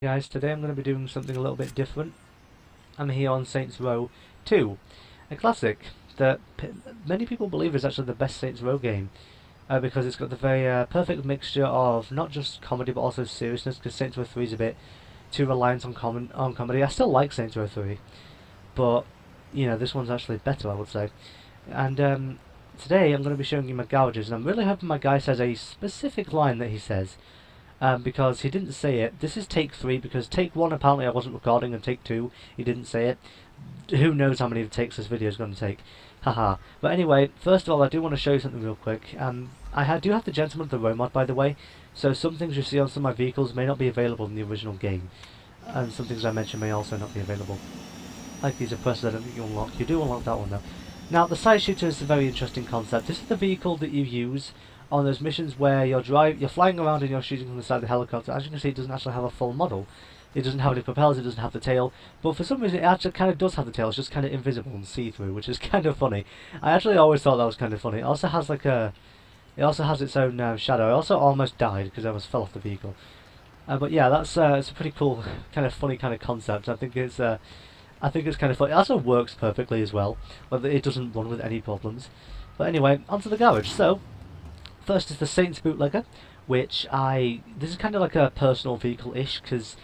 Guys, today I'm going to be doing something a little bit different. I'm here on Saints Row 2, a classic that many people believe is actually the best Saints Row game, because it's got the very perfect mixture of not just comedy but also seriousness, because Saints Row 3 is a bit too reliant on comedy. I still like Saints Row 3, but this one's actually better, I would say. And today I'm going to be showing you my garages, and I'm really hoping my guy says a specific line that he says. Because he didn't say it. This is take 3, because take 1 apparently I wasn't recording, and take 2 he didn't say it. Who knows how many takes this video is going to take. Haha. But anyway, first of all I do want to show you something real quick. I do have the Gentleman of the Row mod, by the way, so some things you see on some of my vehicles may not be available in the original game. And some things I mentioned may also not be available. Like these oppressors I don't think you unlock. You do unlock that one though. Now the side shooter is a very interesting concept. This is the vehicle that you use on those missions where you're flying around and you're shooting from the side of the helicopter. As you can see, it doesn't actually have a full model. It doesn't have any propellers, it doesn't have the tail, but for some reason it actually kind of does have the tail. It's just kind of invisible and see-through, which is kind of funny. I actually always thought that was kind of funny. It also has it also has its own shadow. I also almost died because I almost fell off the vehicle. But yeah, that's it's a pretty cool, kind of funny kind of concept. I think it's kind of funny. It also works perfectly as well, but it doesn't run with any problems. But anyway, onto the garage. So first is the Saints Bootlegger, this is kind of like a personal vehicle-ish, because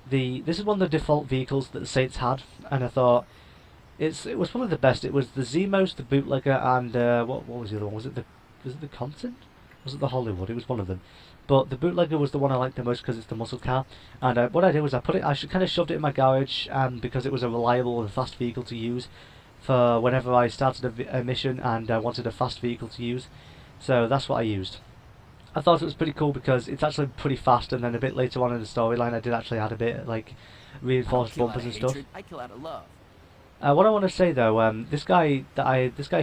this is one of the default vehicles that the Saints had, and I thought it was probably the best. It was the Zemos, the Bootlegger, and what was the other one? Was it the Compton? Was it the Hollywood? It was one of them. But the Bootlegger was the one I liked the most because it's the muscle car. And what I did was I kind of shoved it in my garage, because it was a reliable and fast vehicle to use for whenever I started a mission and I wanted a fast vehicle to use. So that's what I used. I thought it was pretty cool because it's actually pretty fast, and then a bit later on in the storyline I did actually add a bit like reinforced bumpers and stuff. I kill out of love. What I want to say though, this guy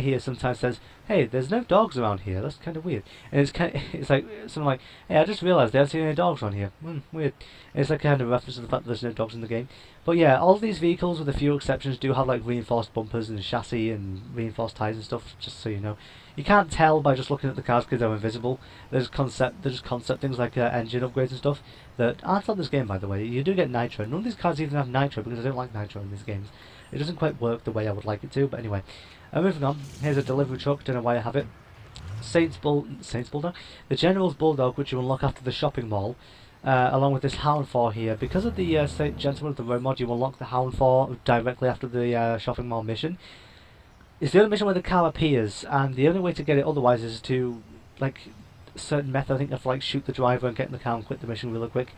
here sometimes says, "Hey, there's no dogs around here. That's kind of weird." And it's like something like, "Hey, I just realised there aren't any dogs on here. Weird." And it's like kind of a reference to the fact that there's no dogs in the game. But yeah, all of these vehicles, with a few exceptions, do have like reinforced bumpers and chassis and reinforced tyres and stuff. Just so you know, you can't tell by just looking at the cars because they're invisible. There's just concept things like engine upgrades and stuff that aren't on this game, by the way. You do get nitro. None of these cars even have nitro because I don't like nitro in these games. It doesn't quite work the way I would like it to, but anyway. Moving on, here's a delivery truck, don't know why I have it. Saints Bulldog? The General's Bulldog, which you unlock after the shopping mall, along with this Hound 4 here. Because of the Gentleman of the Row mod, you unlock the Hound 4 directly after the shopping mall mission. It's the only mission where the car appears, and the only way to get it otherwise is to, like, a certain method. I think you have to, like, shoot the driver and get in the car and quit the mission really quick.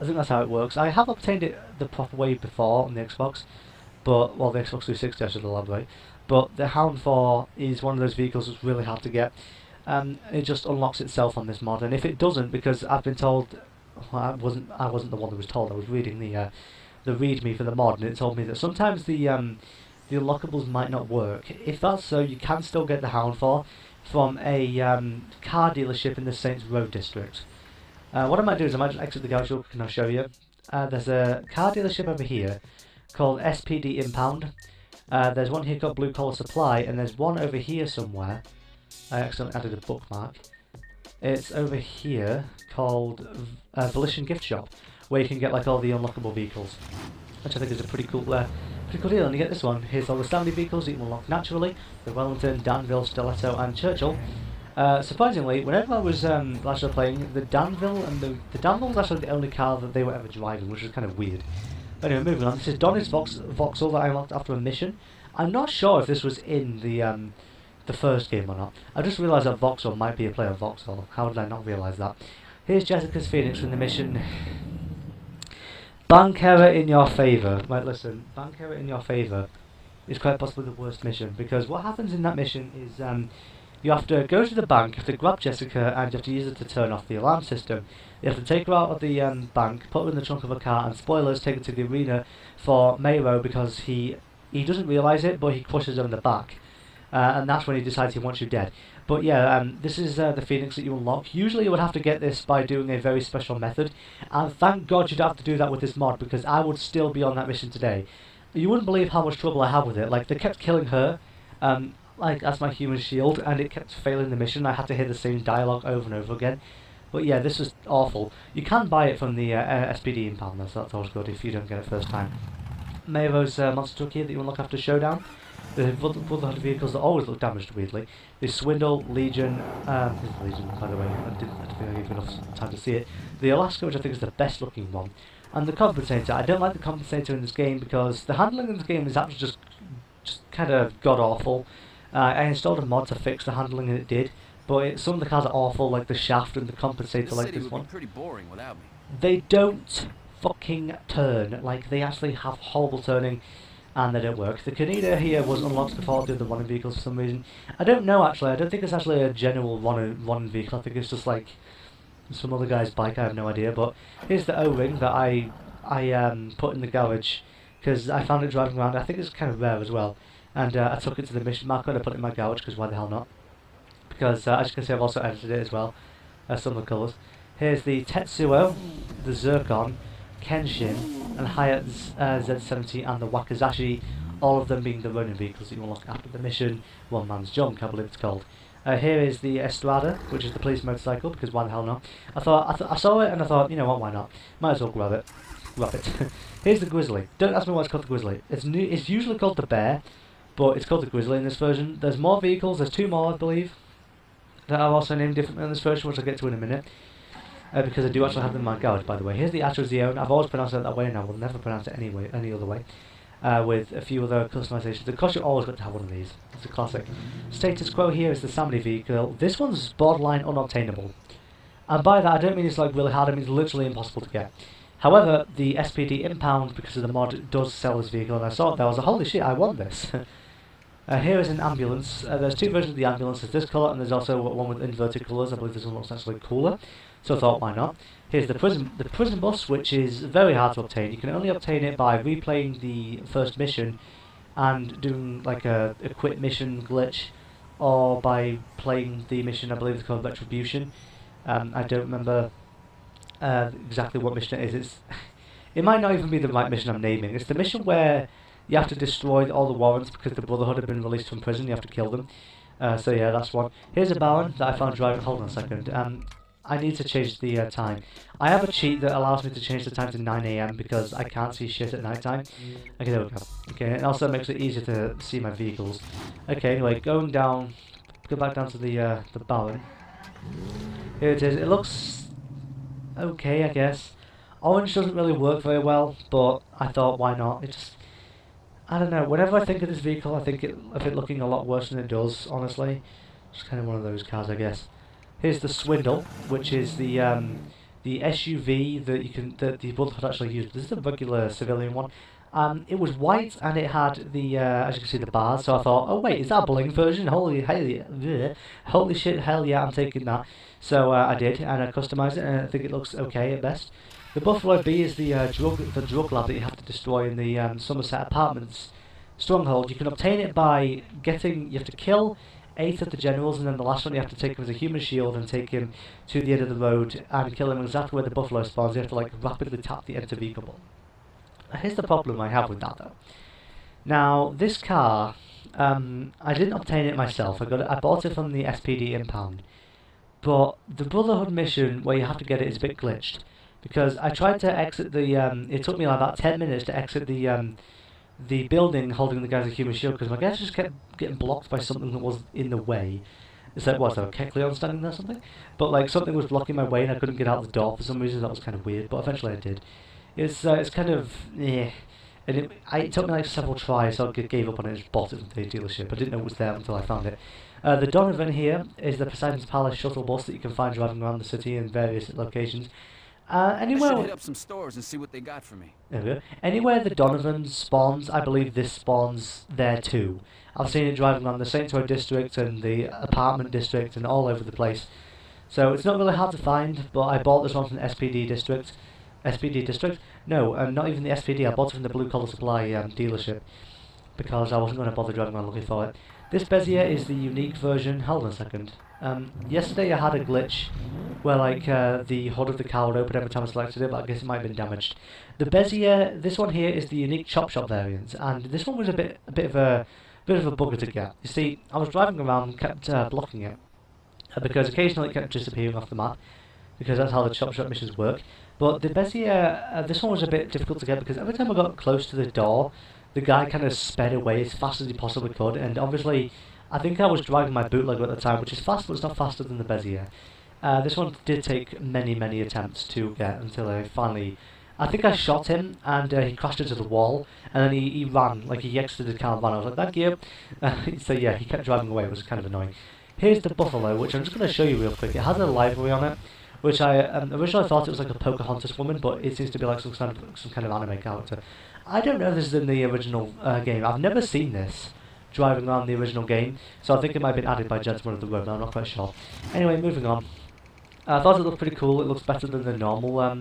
I think that's how it works. I have obtained it the proper way before on the Xbox, but, well, the Xbox 360 I should elaborate. But the Hound 4 is one of those vehicles that's really hard to get. It just unlocks itself on this mod, and if it doesn't, because I've been told, well, I wasn't the one that was told. I was reading the README for the mod, and it told me that sometimes the unlockables might not work. If that's so, you can still get the Hound 4 from a car dealership in the Saints Row district. What I might do is I might just exit the garage and I'll show you. There's a car dealership over here called SPD Impound. There's one here called Blue Collar Supply, and there's one over here somewhere. I accidentally added a bookmark. It's over here called Volition Gift Shop, where you can get like all the unlockable vehicles, which I think is a pretty cool deal. And you get this one. Here's all the standard vehicles that you can unlock naturally: the Wellington, Danville, Stiletto, and Churchill. Surprisingly, whenever I was actually playing, the Danville was actually the only car that they were ever driving, which was kind of weird. Anyway, moving on. This is Donny's Vauxhall that I unlocked after a mission. I'm not sure if this was in the first game or not. I just realised that Vauxhall might be a player of Vauxhall. How did I not realise that? Here's Jessica's Phoenix from the mission. Bank error in your favour. Right, listen. Bank error in your favour is quite possibly the worst mission, because what happens in that mission is you have to go to the bank, you have to grab Jessica, and you have to use it to turn off the alarm system. You have to take her out of the bank, put her in the trunk of a car, and spoilers, take her to the arena for Mayro, because he doesn't realise it, but he crushes her in the back. And that's when he decides he wants you dead. But yeah, this is the Phoenix that you unlock. Usually you would have to get this by doing a very special method, and thank God you don't have to do that with this mod, because I would still be on that mission today. You wouldn't believe how much trouble I had with it. Like, they kept killing her, like, as my human shield, and it kept failing the mission. I had to hear the same dialogue over and over again. But yeah, this was awful. You can buy it from the SPD impound, so that's always good if you don't get it first time. Maevo's monster truck here that you unlock after Showdown. The Brotherhood vehicles that always look damaged, weirdly. The Swindle, Legion, Legion, by the way, I don't think I gave enough time to see it. The Alaska, which I think is the best looking one. And the Compensator. I don't like the Compensator in this game because the handling in this game is actually just kind of god-awful. I installed a mod to fix the handling and it did, but some of the cars are awful, like the Shaft and the Compensator, like this one. Pretty boring without me. They don't fucking turn. Like, they actually have horrible turning, and they don't work. The Canida here was unlocked before the other running vehicles for some reason. I don't know, actually. I don't think it's actually a general running vehicle. I think it's just like some other guy's bike. I have no idea. But here's the O-ring that I put in the garage because I found it driving around. I think it's kind of rare as well. And I took it to the mission marker and I put it in my garage because why the hell not? Because as you can see, I've also edited it as well. Some of the colours. Here's the Tetsuo, the Zircon, Kenshin, and Hayat Z70 and the Wakazashi, all of them being the running vehicles that you unlock after the mission. One Man's Junk, I believe it's called. Here is the Estrada, which is the police motorcycle, because why the hell not? I saw it and I thought, you know what, why not? Might as well grab it. Here's the Grizzly. Don't ask me why it's called the Grizzly. It's usually called the Bear, but it's called the Grizzly in this version. There's more vehicles, there's 2 more I believe, that are also named differently in this version, which I'll get to in a minute. Because I do actually have them in my garage, by the way. Here's the Atrozione. I've always pronounced it that way and I will never pronounce it any other way. With a few other customizations. Of course, you're always got to have one of these. It's a classic. Status Quo here is the Sammy vehicle. This one's borderline unobtainable. And by that, I don't mean it's like really hard, I mean it's literally impossible to get. However, the SPD Impound, because of the mod, does sell this vehicle, and I saw it there. I was like, holy shit, I want this. Here is an ambulance. There's 2 versions of the ambulance. There's this colour, and there's also one with inverted colours. I believe this one looks actually cooler. So I thought, why not? Here's the prison bus, which is very hard to obtain. You can only obtain it by replaying the first mission and doing like a quit mission glitch, or by playing the mission, I believe it's called Retribution. I don't remember exactly what mission it is. It might not even be the right mission I'm naming. It's the mission where you have to destroy all the warrants because the Brotherhood have been released from prison. You have to kill them. So yeah, that's one. Here's a Baron that I found driving. Hold on a second. I need to change the time. I have a cheat that allows me to change the time to 9 AM because I can't see shit at night time. Okay, there we go. Okay, it also makes it easier to see my vehicles. Okay, anyway, going down, go back down to the Baron. Here it is. It looks okay, I guess. Orange doesn't really work very well, but I thought, why not? It just, I don't know. Whenever I think of this vehicle, I think of it looking a lot worse than it does. Honestly, it's kind of one of those cars, I guess. Here's the Swindle, which is the SUV that the Brotherhood actually used. This is a regular civilian one. It was white and it had the as you can see the bars. So I thought, oh wait, is that a bling version? Holy shit, hell yeah, I'm taking that. So I did, and I customized it, and I think it looks okay at best. The Buffalo Bee is the drug lab that you have to destroy in the Somerset Apartments stronghold. You can obtain it by you have to kill 8 of the generals, and then the last one you have to take him as a human shield and take him to the end of the road and kill him exactly where the buffalo spawns. You have to like rapidly tap the enter vehicle. Here's the problem I have with that though. Now this car, I didn't obtain it myself. I bought it from the SPD Impound, but the Brotherhood mission where you have to get it is a bit glitched because I tried to exit the. It took me like about 10 minutes to exit the building holding the guy as a human shield because my guys just kept getting blocked by something that was in the way. It's like, was there a Kecleon standing there or something? But like something was blocking my way and I couldn't get out the door for some reason. That was kind of weird, but eventually I did. It's kind of, and it took me like several tries, so I gave up on it and just bought it from the dealership. I didn't know it was there until I found it. The Donovan here is the Poseidon's Palace shuttle bus that you can find driving around the city in various locations. Anywhere I should hit up some stores and see what they got for me. Anywhere the Donovan spawns, I believe this spawns there too. I've seen it driving around the Saint Row district and the apartment district and all over the place. So it's not really hard to find, but I bought this one from the SPD district. SPD district? No, not even the SPD. I bought it from the Blue Collar Supply dealership because I wasn't going to bother driving around looking for it. This Bezier is the unique version. Hold on a second. Yesterday I had a glitch where like the hood of the car would open every time I selected it, but I guess it might have been damaged. The Bezier, this one here is the unique Chop Shop variant, and this one was a bit of a bugger to get. You see, I was driving around and kept blocking it because occasionally it kept disappearing off the map. because that's how the chop shop missions work. But the Bezier, this one was a bit difficult to get because every time I got close to the door, the guy kind of sped away as fast as he possibly could, and obviously, I think I was driving my bootleg at the time, which is fast, but it's not faster than the Bezier. This one did take many attempts to get until I finally... I think I shot him, and he crashed into the wall, and then he ran, like he exited the car and ran. I was like, thank you. So yeah, he kept driving away, it was kind of annoying. Here's the Buffalo, which I'm just going to show you real quick. It has a livery on it, which I originally thought it was like a Pocahontas woman, but it seems to be like some kind of anime character. I don't know if this is in the original game. I've never seen this driving around the original game, so I think it might have been added by Gentleman of the Road, but I'm not quite sure. Anyway, moving on. I thought it looked pretty cool. It looks better than the normal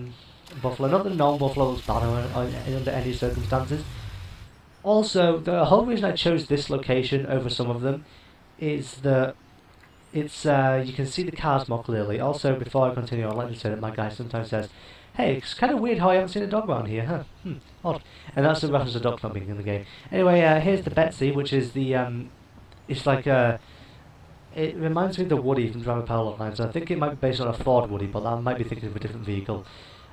Buffalo. Not that the normal Buffalo looks bad under any circumstances. Also, the whole reason I chose this location over some of them is that it's you can see the cars more clearly. Also, before I continue, I'd like to say that my guy sometimes says, "Hey, it's kind of weird how I haven't seen a dog around here, huh? Odd." And that's a reference to dog clubbing in the game. Anyway, here's the Betsy, which is the it's like it reminds me of the Woody from Driver Power Lines. I think it might be based on a Ford Woody, but I might be thinking of a different vehicle.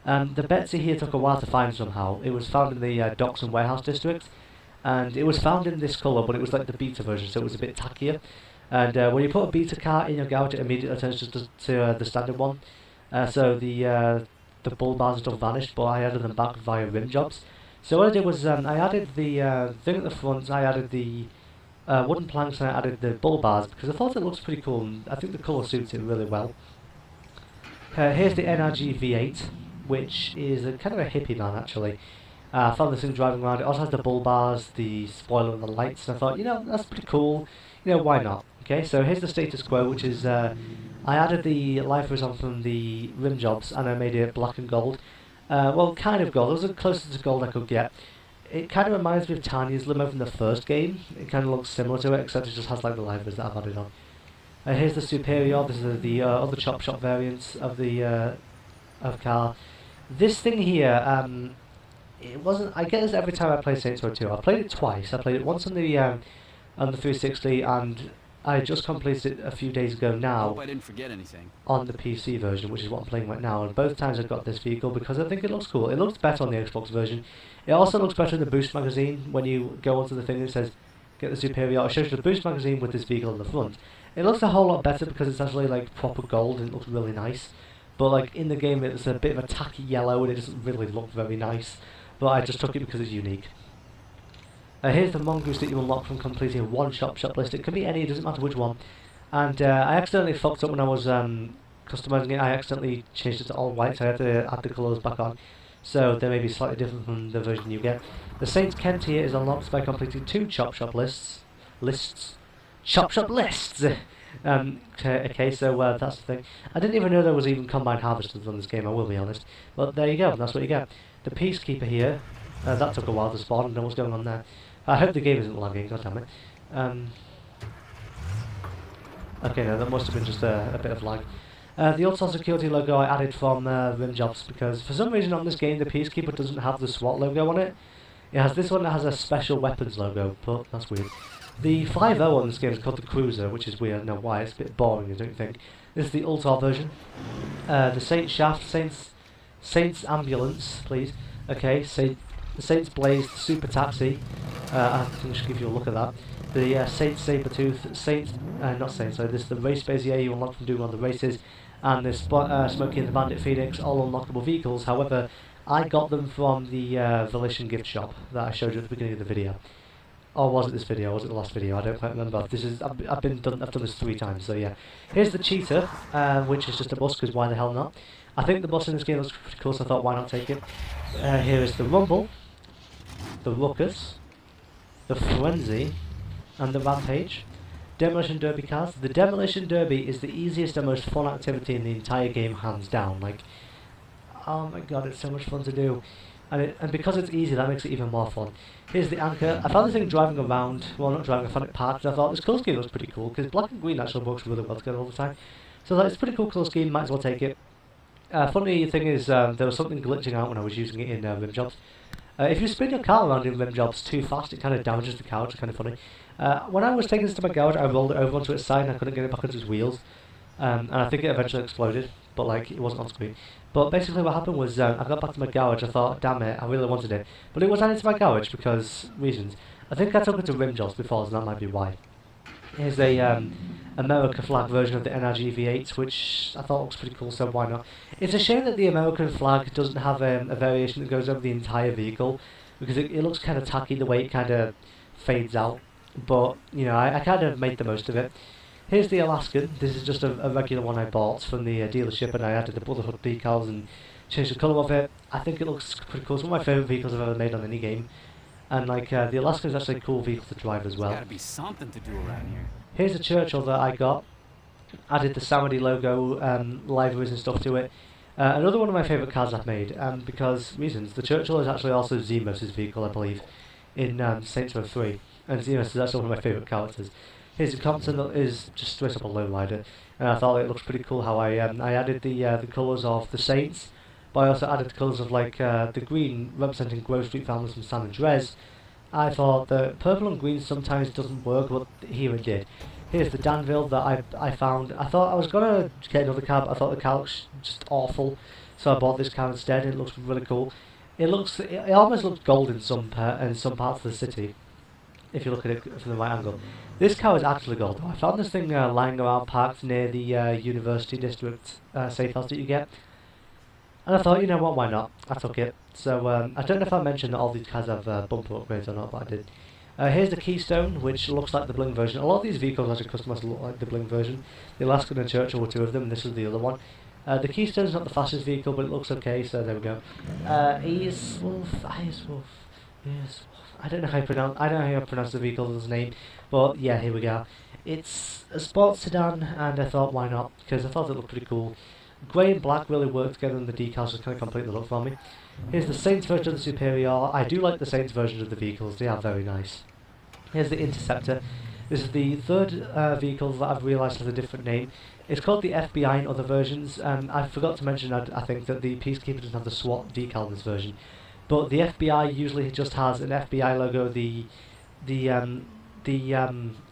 The Betsy here took a while to find somehow. It was found in the Docks and Warehouse district, and it was found in this colour, but it was like the beta version, so it was a bit tackier. And when you put a beta car in your garage, it immediately turns to the standard one. So the bull bars and stuff vanished, but I added them back via rim jobs. So what I did was I added the thing at the front, I added the wooden planks, and I added the bull bars because I thought it looks pretty cool, and I think the colour suits it really well. Here's the NRG V8, which is kind of a hippie man actually. I found this thing driving around. It also has the bull bars, the spoiler and the lights, and I thought, you know, that's pretty cool. You know, why not? Okay, so here's the status quo, which is I added the lifers on from the rim jobs and I made it black and gold. Well, kind of gold. It was the closest to gold I could get. It kind of reminds me of Tanya's limo from the first game. It kind of looks similar to it, except it just has like the lifers that I've added on. Here's the Superior. This is the other chop shop variants of the car. This thing here, it wasn't. I get this every time I play Saints Row 2. I played it twice. I played it once on the 360, and I just completed it a few days ago now. Hope I didn't forget anything. On the PC version, which is what I'm playing right now, and both times I got this vehicle because I think it looks cool. It looks better on the Xbox version. It also looks better in the Boost magazine. When you go onto the thing, it says get the Superior. It shows you the Boost magazine with this vehicle on the front. It looks a whole lot better because it's actually like proper gold and it looks really nice. But like in the game, it's a bit of a tacky yellow and it doesn't really look very nice. But I just took it because it's unique. Here's the mongoose that you unlock from completing one shop list. It can be any, it doesn't matter which one. And I accidentally fucked up when I was customizing it. I accidentally changed it to all white, so I had to add the colours back on. So they may be slightly different from the version you get. The Saint Kent here is unlocked by completing 2 chop shop lists. Chop shop lists! Okay, so that's the thing. I didn't even know there was even combined harvesters on this game, I will be honest. But there you go, that's what you get. The Peacekeeper here, that took a while to spawn, I don't know what's going on there. I hope the game isn't lagging, goddammit. Okay, no, that must have been just a bit of lag. The Ultra Security logo I added from rim jobs because for some reason on this game the Peacekeeper doesn't have the SWAT logo on it. It has this one that has a special weapons logo, but that's weird. The 5.0 on this game is called the Cruiser, which is weird, I don't know why, it's a bit boring, don't you think? This is the Ultra version. The Saint Shaft, Saint's Ambulance, please. Okay, the Saint's Blaze, the Super Taxi. I can just give you a look at that. The Saint Sabertooth, this is the Race Bezier you unlock from doing all the races, and the Smokey and the Bandit Phoenix, all unlockable vehicles. However, I got them from the Volition gift shop that I showed you at the beginning of the video. Or was it this video? Or was it the last video? I don't quite remember. This is I've done this 3 times. So yeah, here's the Cheetah, which is just a bus because why the hell not? I think the bus in this game looks pretty cool, so I thought why not take it. Here is the Rumble, the Ruckus, the Frenzy, and the Rampage. Demolition Derby cars. The Demolition Derby is the easiest and most fun activity in the entire game, hands down. Like, oh my god, it's so much fun to do. And because it's easy, that makes it even more fun. Here's the Anchor. I found this thing driving around, well not driving, I found it parked, and I thought this colour scheme looks pretty cool, because black and green actually works really well together all the time. So I thought it's a pretty cool colour scheme, might as well take it. Funny thing is, there was something glitching out when I was using it in rim jobs. If you spin your car around in rim jobs too fast, it kind of damages the car, which is kind of funny. When I was taking this to my garage, I rolled it over onto its side and I couldn't get it back onto its wheels. And I think it eventually exploded. but like it wasn't on screen. But basically what happened was I got back to my garage. I thought, damn it, I really wanted it, but it was added to my garage because reasons. I think I took it to rim jobs before, so that might be why. Here's a America flag version of the NRG V8, which I thought looks pretty cool, so why not? It's a shame that the American flag doesn't have a variation that goes over the entire vehicle, because it looks kind of tacky the way it kind of fades out. But, you know, I kind of made the most of it. Here's the Alaskan. This is just a regular one I bought from the dealership, and I added the Brotherhood decals and changed the colour of it. I think it looks pretty cool. It's one of my favourite vehicles I've ever made on any game. And like the Alaska is actually a cool vehicle to drive as well. There's gotta be something to do around here. Here's a Churchill that I got. Added the Saudi logo, liveries and stuff to it. Another one of my favourite cars I've made, because reasons. The Churchill is actually also Zemos' vehicle, I believe, in Saints Row 3. And Zemos is actually one of my favourite characters. Here's the Compton that is just straight up a lowrider. And I thought it looks pretty cool how I added the colours of the Saints, but I also added the colours of like the green representing Grove Street families from San Andreas. I thought that purple and green sometimes doesn't work, but here it did. Here's the Danville that I found. I thought I was gonna get another car, but I thought the car looks just awful, so I bought this car instead. It looks really cool. It almost looks gold in some parts of the city, if you look at it from the right angle. This car is actually gold. I found this thing lying around parked near the University District safe house that you get. And I thought, you know what, why not? I took it. So I don't know if I mentioned that all these cars have bumper upgrades or not, but I did. Here's the Keystone, which looks like the Bling version. A lot of these vehicles actually customized look like the Bling version. The Alaskan and Churchill were two of them, and this is the other one. The Keystone's not the fastest vehicle, but it looks okay, so there we go. Easwolf. I don't know how you pronounce the vehicle's name, but yeah, here we go. It's a sports sedan, and I thought, why not? Because I thought it looked pretty cool. Grey and black really work together, and the decals just kind of complete the look for me. Here's the Saints version of the Superior. I do like the Saints version of the vehicles, they are very nice. Here's the Interceptor. This is the third vehicle that I've realised has a different name. It's called the FBI in other versions. I forgot to mention, I think, that the Peacekeeper doesn't have the SWAT decal in this version. But the FBI usually just has an FBI logo. The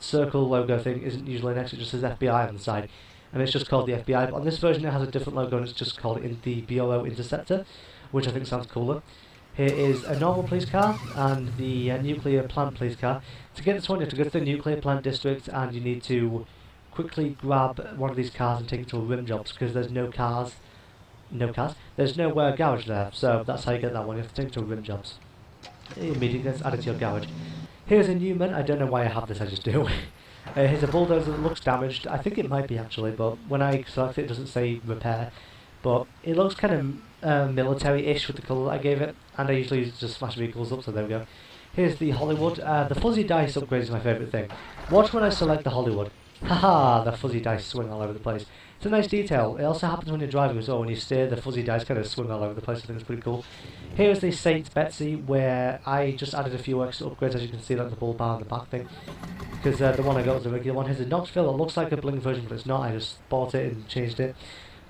circle logo thing isn't usually next, it just says FBI on the side. And it's just called the FBI. But on this version it has a different logo, and it's just called the Bureau Interceptor, which I think sounds cooler. Here is a normal police car and the nuclear plant police car. To get this one, you have to go to the nuclear plant district, and you need to quickly grab one of these cars and take it to a rim jobs, because there's no cars. There's no garage there, so that's how you get that one. You have to take it to a rim jobs. It immediately gets added to your garage. Here's a Newman. I don't know why I have this, I just do. Here's a bulldozer that looks damaged. I think it might be actually, but when I select it, it doesn't say repair. But it looks kind of military-ish with the colour that I gave it, and I usually just smash vehicles up, so there we go. Here's the Hollywood. The fuzzy dice upgrade is my favourite thing. Watch when I select the Hollywood. Haha, the fuzzy dice swing all over the place. It's a nice detail. It also happens when you're driving as well. When you steer, the fuzzy dice kind of swing all over the place. I think it's pretty cool. Here's the Saint Betsy, where I just added a few extra upgrades, as you can see, like the bull bar and the back thing. Because the one I got was a regular one. Here's the Knoxville. It looks like a Bling version, but it's not. I just bought it and changed it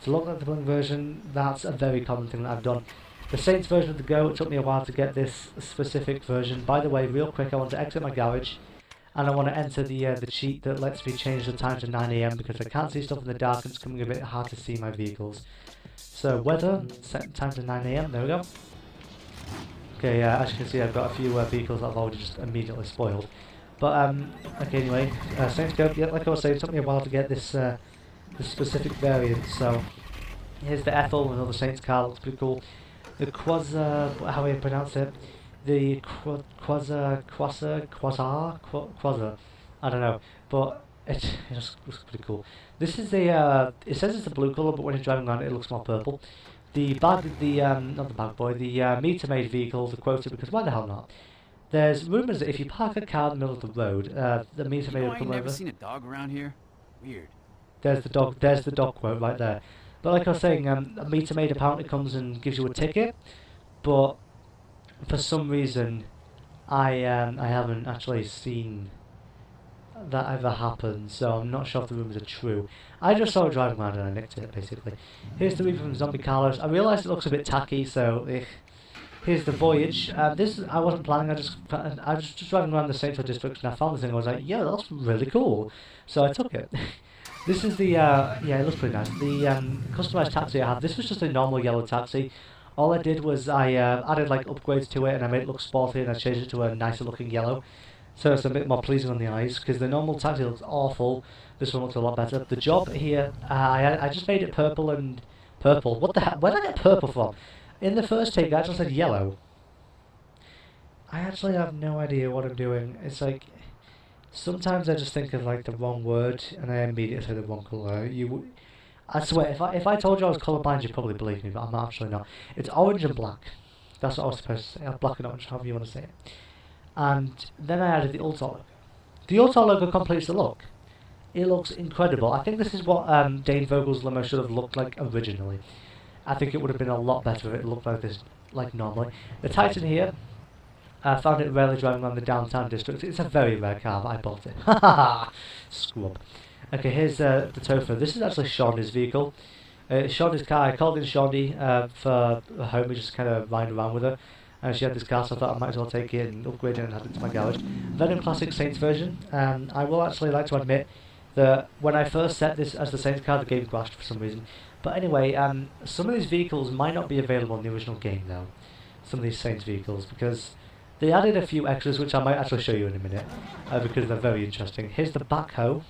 to look like the Bling version. That's a very common thing that I've done. The Saints version of the Go, it took me a while to get this specific version. By the way, real quick, I want to exit my garage, and I want to enter the cheat that lets me change the time to 9 AM, because I can't see stuff in the dark and it's becoming a bit hard to see my vehicles. So weather, set time to 9 AM, there we go. Okay, as you can see, I've got a few vehicles that I've already just immediately spoiled. But okay, anyway, Saints Go, yeah, like I was saying, it took me a while to get this specific variant. So here's the Ethel, another Saints car, looks pretty cool. The Quasar, how do you pronounce it? The Quasar, I don't know, but it just looks pretty cool. This is a, it says it's a blue colour, but when you're driving around it looks more purple. The not the bag boy, the meter maid vehicle, the quota, because why the hell not? There's rumours that if you park a car in the middle of the road, the meter maid will come over. I've never seen a dog around here. Weird. There's the dog quote right there. But like I was saying, a meter maid apparently comes and gives you a ticket, but for some reason, I haven't actually seen that ever happen, so I'm not sure if the rumours are true. I just saw it driving around and I nicked it, basically. Here's the Reaper from Zombie Carlos. I realised it looks a bit tacky, so here's the Voyage. This I wasn't planning. I was just driving around the Saints Row district and I found this thing. I was like, yeah, that's really cool. So I took it. This is the, yeah, it looks pretty nice. The customized taxi I have, this was just a normal yellow taxi. All I did was I added like upgrades to it and I made it look sporty and I changed it to a nicer looking yellow. So it's a bit more pleasing on the eyes, because the normal taxi looks awful. This one looks a lot better. The job here, I just made it purple and purple. What the heck? Where did I get purple from? In the first take, I actually said yellow. I actually have no idea what I'm doing. It's like, sometimes I just think of like the wrong word and I immediately say the wrong colour. I swear, if I told you I was colourblind, you'd probably believe me, but I'm actually not. It's orange and black. That's what I was supposed to say. Black and orange, however you want to say it. And then I added the Ultor logo. The Ultor logo completes the look. It looks incredible. I think this is what Dane Vogel's limo should have looked like originally. I think it would have been a lot better if it looked like this, like normally. The Titan here, I found it rarely driving around the downtown district. It's a very rare car, but I bought it. Ha ha ha! Scrub. Okay, here's the Tofa. This is actually Shondi's vehicle. Shondi's car. I called in Shondi for her home, just kind of ride around with her. She had this car, so I thought I might as well take it and upgrade it and add it to my garage. Venom Classic Saints version. I will actually like to admit that when I first set this as the Saints car, the game crashed for some reason. But anyway, some of these vehicles might not be available in the original game though. Some of these Saints vehicles, because they added a few extras, which I might actually show you in a minute, because they're very interesting. Here's the backhoe,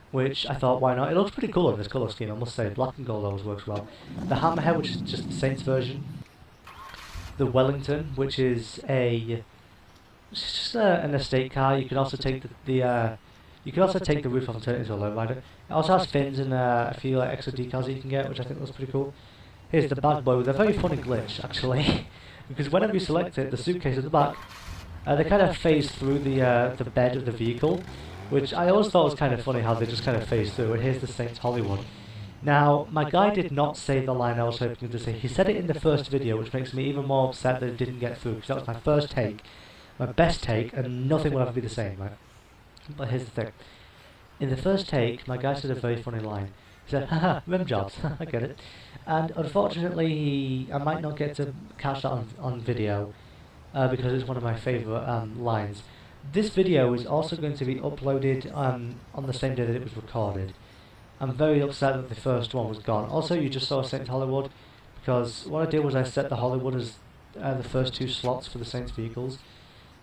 which I thought, why not? It looks pretty cool in this colour scheme, I must say. Black and gold always works well. The Hammerhead, which is just the Saints version. The Wellington, which is it's just an estate car. You can also take you can also take the roof off and turn it into a lowrider. It also has fins and a few like extra decals that you can get, which I think looks pretty cool. Here's the bad boy with a very funny glitch, actually, because whenever you select it, the suitcase at the back, they kind of phase through the bed of the vehicle, which I always thought was kind of funny how they just kind of phase through. And here's the Saints Hollywood. Now, my guy did not say the line I was hoping him to say. He said it in the first video, which makes me even more upset that it didn't get through, because that was my first take, my best take, and nothing will ever be the same, right? But here's the thing. In the first take, my guy said a very funny line. He said, haha, rim jobs, I get it. And unfortunately, I might not get to catch that on video, because it's one of my favourite lines. This video is also going to be uploaded on the same day that it was recorded. I'm very upset that the first one was gone. Also, you just saw Saints Hollywood, because what I did was I set the Hollywood as the first two slots for the Saints vehicles.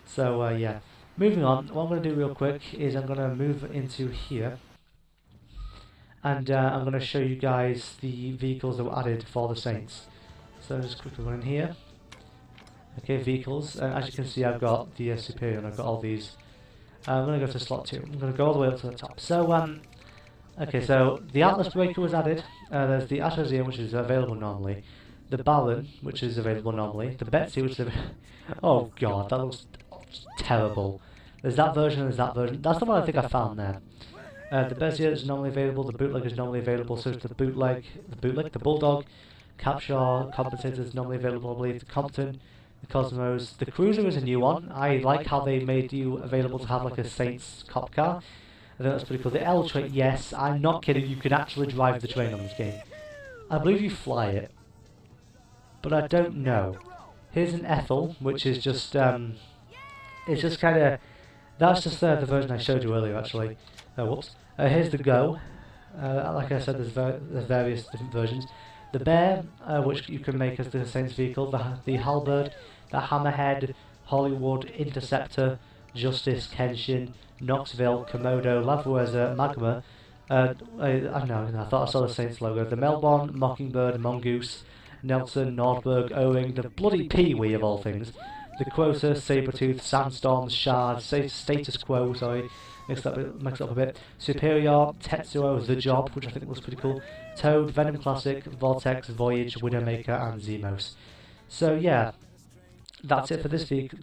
So yeah, moving on, what I'm going to do real quick is I'm going to move into here, and I'm going to show you guys the vehicles that were added for the Saints. So just quickly go in here. Okay, vehicles, and as you can see I've got the Superior and I've got all these. I'm going to go to slot 2, I'm going to go all the way up to the top. So okay, so the Atlas Breaker was added. There's the Atrazian, which is available normally. The Baron, which is available normally. The Betsy, which is oh god, that looks terrible. There's that version and there's that version. That's the one I think I found there. The Bezier is normally available. The Bootleg is normally available. So is the Bootleg, the Bulldog, Capshaw, Compensator is normally available, I believe. The Compton, the Cosmos. The Cruiser is a new one. I like how they made you available to have like a Saints cop car. I think that's pretty cool. The L-Train, yes, I'm not kidding, you can actually drive the train on this game. I believe you fly it, but I don't know. Here's an Ethel, which is just, it's just kind of, that's just the version I showed you earlier actually. Whoops. Here's the Go. Like I said, there's various different versions. The Bear, which you can make as the Saints vehicle. The Halberd, the Hammerhead, Hollywood, Interceptor, Justice, Kenshin, Knoxville, Komodo, Lavoisier, Magma. I don't know, I thought I saw the Saints logo. The Melbourne, Mockingbird, Mongoose, Nelson, Nordberg, O-Ring, the bloody Pee-wee of all things. The Quota, Sabretooth, Sandstorm, Shard, Status Quo, sorry, mixed up a bit. Superior, Tetsuo, The Job, which I think looks pretty cool. Toad, Venom Classic, Vortex, Voyage, Widowmaker, and Zemos. So yeah, that's it for this week.